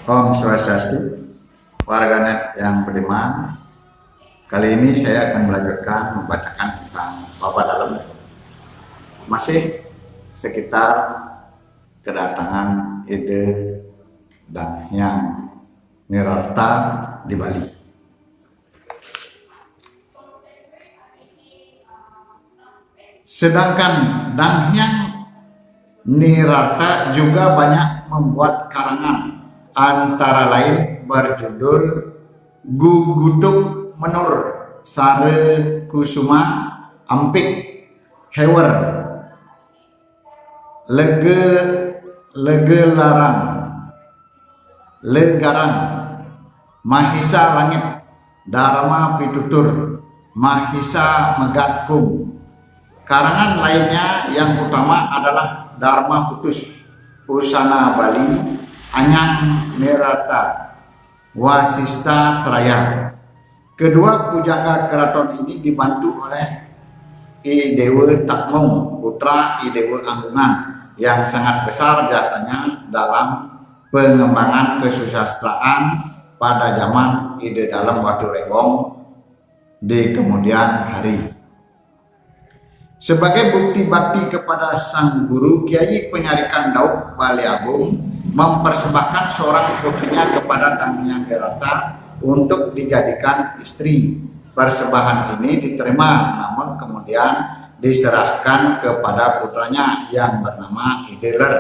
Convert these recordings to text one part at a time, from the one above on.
Om Swastiastu, warganet yang beriman. Kali ini saya akan melanjutkan membacakan tentang Bapa Dalem. Masih sekitar kedatangan Ide dan yang Nirarta di Bali. Sedangkan Danghyang Nirarta juga banyak membuat karangan, antara lain berjudul Gugutuk Menur, Sare Kusuma Ampik, Hewer, Legelarang, Legarang, Mahisa Langit, Dharma Pitutur, Mahisa Megatkum. Karangan lainnya yang utama adalah Dharma Putus, Usana Bali, Anyang Nirarta, Wasista Seraya. Kedua pujangga keraton ini dibantu oleh I Dewa Takmung, putra I Dewa Anggungan, yang sangat besar jasanya dalam pengembangan kesusastraan pada zaman Ide Dalem Waturenggong di kemudian hari. Sebagai bukti bakti kepada sang guru, Kiai Penyarikan Dauh Bali Agung mempersembahkan seorang putrinya kepada Danghyang Nirarta untuk dijadikan istri. Persembahan ini diterima, namun kemudian diserahkan kepada putranya yang bernama Ideler,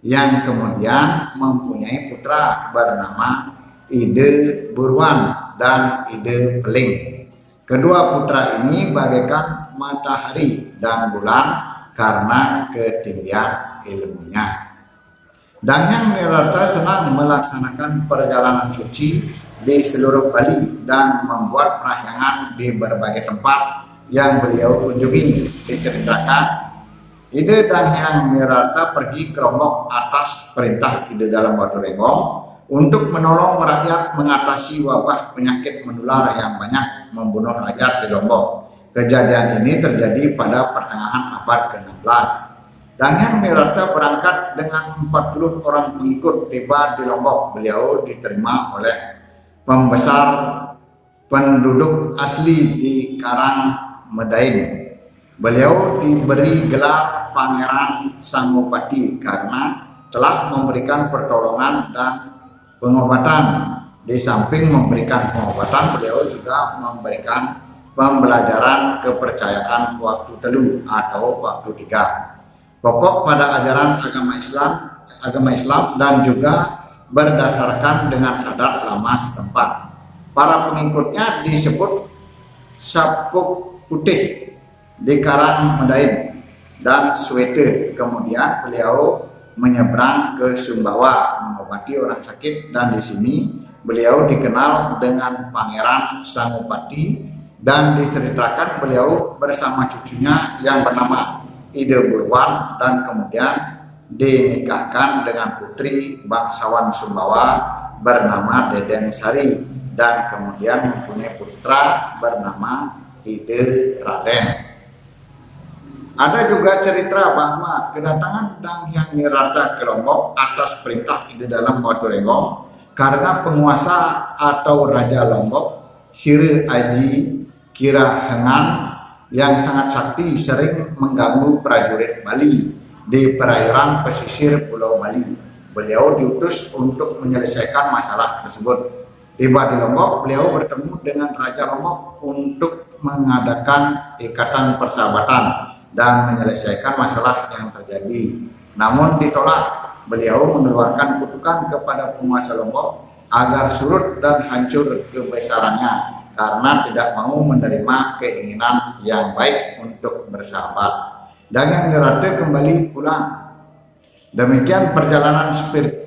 yang kemudian mempunyai putra bernama Ide Burwan dan Ide Peling. Kedua putra ini bagaikan matahari dan bulan karena ketinggian ilmunya. Danghyang Nirarta senang melaksanakan perjalanan suci di seluruh Bali dan membuat perahyangan di berbagai tempat yang beliau kunjungi. Diceritakan, Ide Danghyang Nirarta pergi ke Lombok atas perintah Ide Dalem Waturenggong untuk menolong rakyat mengatasi wabah penyakit menular yang banyak membunuh rakyat di Lombok. Kejadian ini terjadi pada pertengahan abad ke-16. Danghyang Nirarta berangkat dengan 40 orang pengikut, tiba di Lombok. Beliau diterima oleh pembesar penduduk asli di Karang Medain. Beliau diberi gelar Pangeran Sangupati karena telah memberikan pertolongan dan pengobatan. Di samping memberikan pengobatan, beliau juga memberikan pembelajaran kepercayaan waktu telu atau waktu tiga. Pokok pada ajaran agama Islam dan juga berdasarkan dengan adat lama setempat. Para pengikutnya disebut Sapuk Putih di Karang Medain dan Swete. Kemudian beliau menyeberang ke Sumbawa mengobati orang sakit, dan di sini beliau dikenal dengan Pangeran Sangupati, dan diceritakan beliau bersama cucunya yang bernama Ide Burwan dan kemudian dinikahkan dengan putri bangsawan Sumbawa bernama Deden Sari, dan kemudian mempunyai putra bernama Ide Raden. Ada juga cerita bahwa kedatangan Dang Hyang Nirata ke Lombok atas perintah Ide Dalam Watu Renggong karena penguasa atau Raja Lombok Sire Aji Kirahengan yang sangat sakti sering mengganggu prajurit Bali di perairan pesisir Pulau Bali. Beliau diutus untuk menyelesaikan masalah tersebut. Tiba di Lombok, beliau bertemu dengan Raja Lombok untuk mengadakan ikatan persahabatan dan menyelesaikan masalah yang terjadi. Namun ditolak. Beliau mengeluarkan kutukan kepada penguasa Lombok agar surut dan hancur kebesarannya karena tidak mau menerima keinginan yang baik untuk bersahabat. Dan yang Nirata kembali pulang. Demikian perjalanan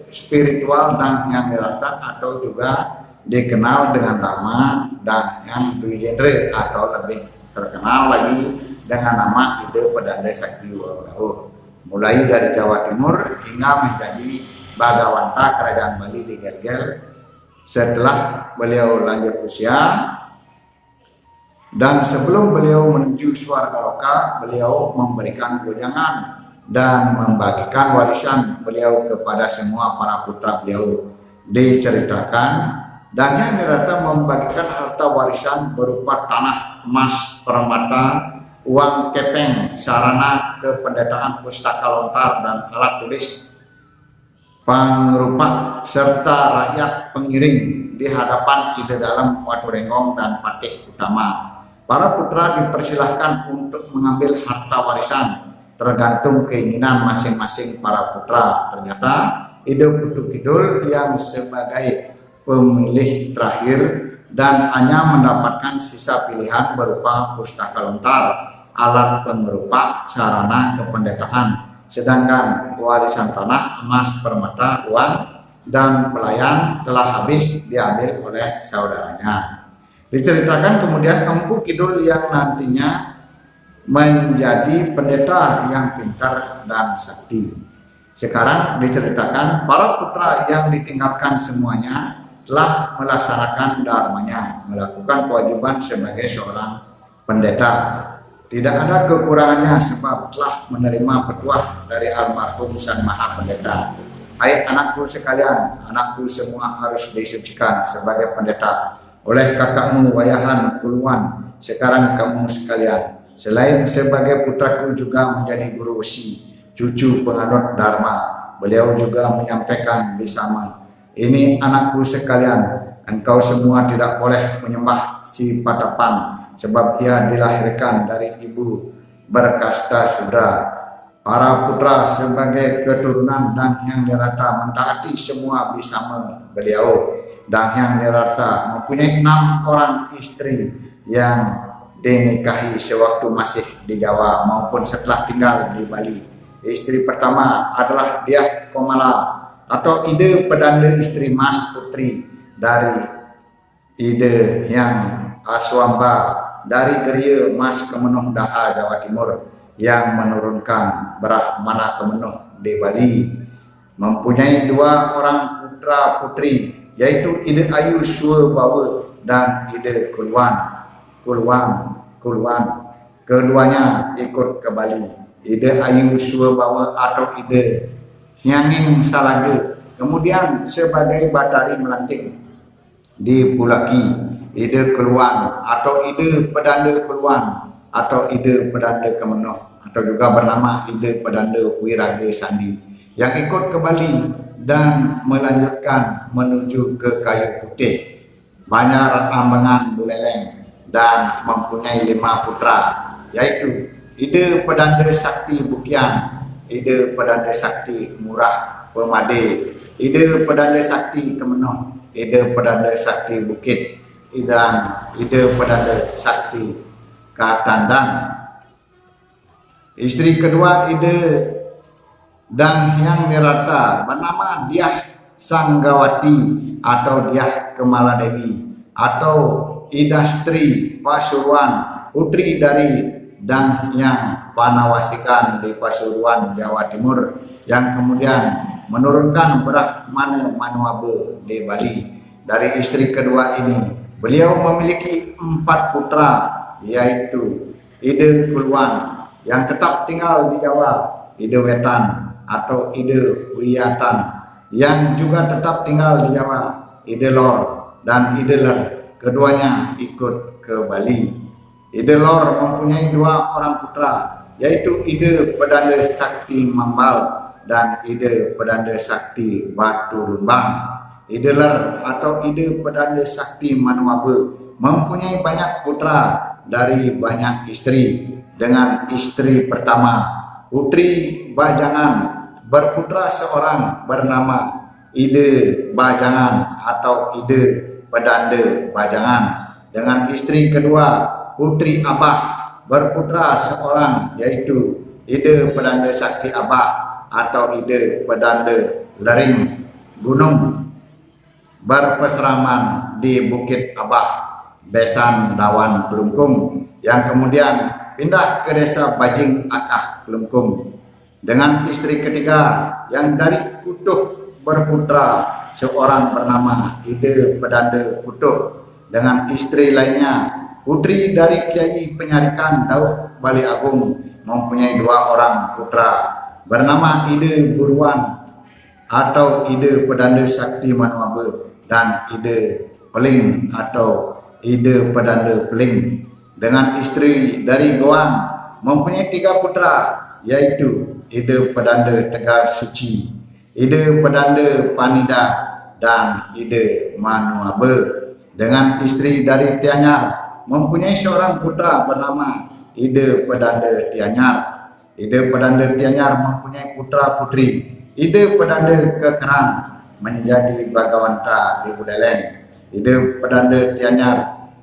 spiritual dan yang Nirata atau juga dikenal dengan nama dan yang Dwijendra atau lebih terkenal lagi dengan nama Ide Pedanda Sakti Waludahu. Mulai dari Jawa Timur hingga menjadi Bagawanta Kerajaan Bali di Gergel. Setelah beliau lanjut usia dan sebelum beliau menuju Swargaloka, beliau memberikan wejangan dan membagikan warisan beliau kepada semua para putra beliau. Diceritakan Dang Hyang Nirata membagikan harta warisan berupa tanah, emas, permata, uang kepeng, sarana kependetaan, pustaka lontar dan alat tulis pangrupa serta rakyat pengiring di hadapan Ide Dalam Watu Renggong dan Patih Utama. Para putra dipersilahkan untuk mengambil harta warisan tergantung keinginan masing-masing para putra. Ternyata Ide Putu Kidul yang sebagai pemilih terakhir dan hanya mendapatkan sisa pilihan berupa pustaka lontar, alat pengerupa, sarana kependetaan, sedangkan warisan tanah, emas, permata, uang, dan pelayan telah habis diambil oleh saudaranya. Diceritakan kemudian Empu Kidul yang nantinya menjadi pendeta yang pintar dan sakti. Sekarang diceritakan para putra yang ditinggalkan semuanya telah melaksanakan dharmanya, melakukan kewajiban sebagai seorang pendeta. Tidak ada kekurangannya sebab telah menerima petuah dari almarhum Sang Maha Pendeta. Hai anakku sekalian, anakku semua harus disucikan sebagai pendeta oleh kakakmu Wayahan Kuluan. Sekarang kamu sekalian, selain sebagai putraku juga menjadi guru besi, cucu penganut Dharma. Beliau juga menyampaikan di sama, ini anakku sekalian, engkau semua tidak boleh menyembah si Patapan, sebab ia dilahirkan dari ibu berkasta Sudra. Para putra sebagai keturunan Dang Hyang Nirata mentaati semua bersama beliau. Dang Hyang Nirata mempunyai 6 orang istri yang dinikahi sewaktu masih di Jawa maupun setelah tinggal di Bali. Istri pertama adalah Dyah Komala atau Ide Pedanda istri Mas Putri dari Ide Hyang Aswamba dari Geria Mas Kemenuh Daha Jawa Timur yang menurunkan Brahmana Kemenuh di Bali. Mempunyai 2 orang putra putri yaitu Ide Ayu Suwabawa dan Ide Kulwan. Keduanya ikut ke Bali. Ide Ayu Suwabawa atau Ide Hyanging Salage kemudian sebagai Batari Melanting dipulaki, ide keluan atau ide pedanda keluan atau ide pedanda kemenuh atau juga bernama ide pedanda Wiraga Sandi yang ikut ke Bali dan melanjutkan menuju ke Kayu Putih, Banjar Ambangan Buleleng, dan mempunyai 5 putra, yaitu ide pedanda Sakti Bukian, ide pedanda Sakti Murah Pemade, ide pedanda Sakti Kemenuh, ide pedanda Sakti Bukit, dan ide pedanda Sakti Katandan. Istri kedua ide dan yang Nirata bernama Diah Sanggawati atau Diah Kemaladewi atau Idastri Pasuruan, putri dari dan yang Panawasikan di Pasuruan, Jawa Timur, yang kemudian menurunkan Brahmana Manuabe di Bali. Dari istri kedua ini beliau memiliki 4 putra, yaitu Ide Kuluan yang tetap tinggal di Jawa, Ide Wetan atau Ide Wiyatan yang juga tetap tinggal di Jawa, Ide Lor dan Ide Ler. Keduanya ikut ke Bali. Ide Lor mempunyai 2 orang putra, yaitu Ide Pedanda Sakti Mambal dan Ide Pedanda Sakti Batu Lumbang. Ide Ler atau Ide Pedanda Sakti Manuabe mempunyai banyak putra dari banyak istri. Dengan istri pertama, Putri Bajangan, berputra seorang bernama Ide Bajangan atau Ide Pedanda Bajangan. Dengan istri kedua, Putri Abah, berputra seorang, yaitu Ide Pedanda Sakti Abah atau Ide Pedanda Lering Gunung, berpeseraman di Bukit Abah, Besan Dawan Kelungkung, yang kemudian pindah ke desa Bajing Akah Kelungkung. Dengan istri ketiga yang dari Kutuh, berputra seorang bernama Ide Pedanda Kutuh. Dengan istri lainnya, putri dari Kiai Penyarikan Dauh Bali Agung, mempunyai 2 orang putra bernama Ide Buruan atau Ide Pedanda Sakti Manuabe dan Ide Peling atau Ide Pedanda Peling. Dengan istri dari Goang mempunyai 3 putra, yaitu Ide Pedanda Tegar Suci, Ide Pedanda Panida dan Ide Manuabe. Dengan istri dari Tianyar mempunyai seorang putra bernama Ide Pedanda Tianyar. Ide Pedanda Tianyar mempunyai putra putri, Ide Pedanda Kekeran menjadi Bagawanta di Buleleng. Ide Pedanda Tianyar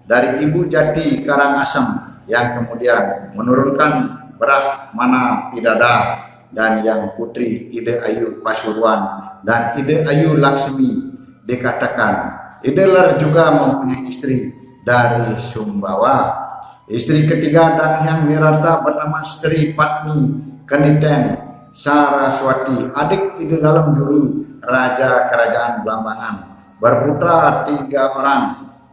dari Ibu Jati Karangasem yang kemudian menurunkan Brahmana Pidada, dan yang putri Ide Ayu Pasuruan dan Ide Ayu Laksmi dikatakan. Ide Ler juga mempunyai istri dari Sumbawa. Istri ketiga dan yang Nirata bernama Sri Patni Keniten Saraswati, adik Ide Dalam Juru Raja Kerajaan Belambangan, berputra 3 orang,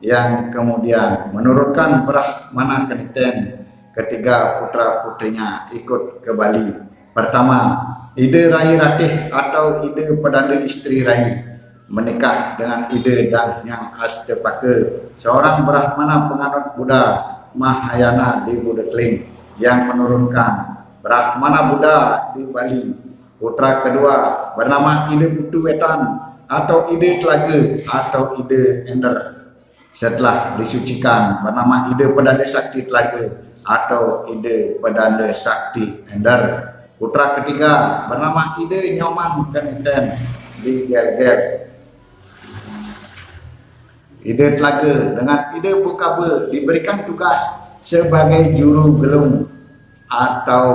yang kemudian menurunkan Brahmana Keniten. Ketiga putra putrinya ikut ke Bali. Pertama, Ide Rai Ratih atau Ide Pedanda Istri Rai menikah dengan Ide dan yang Astepake, seorang Brahmana penganut Buddha Mahayana di Budekling, yang menurunkan Brahmana Buddha di Bali. Putra kedua bernama Ide Putu Wetan atau Ide Telaga atau Ide Ender, setelah disucikan bernama Ide Pedanda Sakti Telaga atau Ide Pedanda Sakti Ender. Putra ketiga bernama Ide Nyoman Keniten di Gelgel. Ide Telaga dengan Ide Bukabe diberikan tugas sebagai juru gelung atau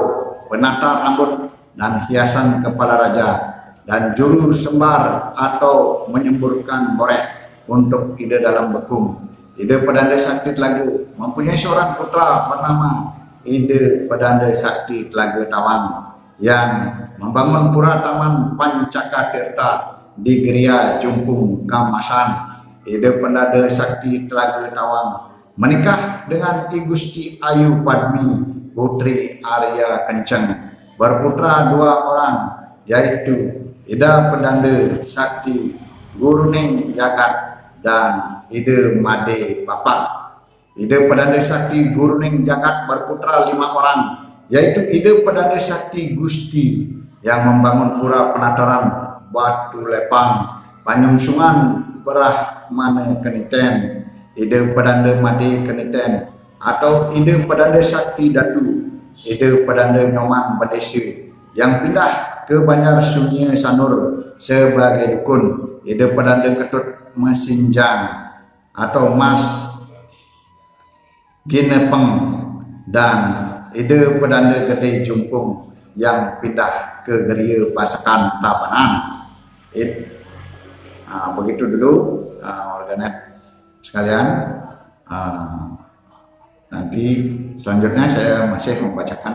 penata rambut dan hiasan kepala raja, dan juru sembar atau menyemburkan borek untuk Ide Dalam Bekung. Ide Pedanda Sakti Telaga mempunyai seorang putra bernama Ide Pedanda Sakti Telaga Tawang, yang membangun pura taman Pancaka Tirta di Geria Jumpung Kamasan. Ide Pedanda Sakti Telaga Tawang menikah dengan I Gusti Ayu Padmi, putri Arya Kenceng, berputra 2 orang, yaitu Ida Pedanda Sakti Guruning Jagat dan Ide Made Papak. Ide Pedanda Sakti Guruning Jagat berputra 5 orang, yaitu Ide Pedanda Sakti Gusti yang membangun pura penataran Batu Lepang, Panyungsungan Brahmana Keniten, Ide Pedanda Made Keniten, atau Ide Pedanda Sakti Datu, Ide Pedanda Nyoman Badesa yang pindah ke Banjar Sunyi Sanur sebagai dukun, Ide Pedanda Ketut Mesinjang atau Mas Ginepeng, dan Ide Pedanda Gede Jumpung yang pindah ke Geria Pasakan Tabanan. Begitu dulu warganet sekalian. Nanti selanjutnya saya masih membacakan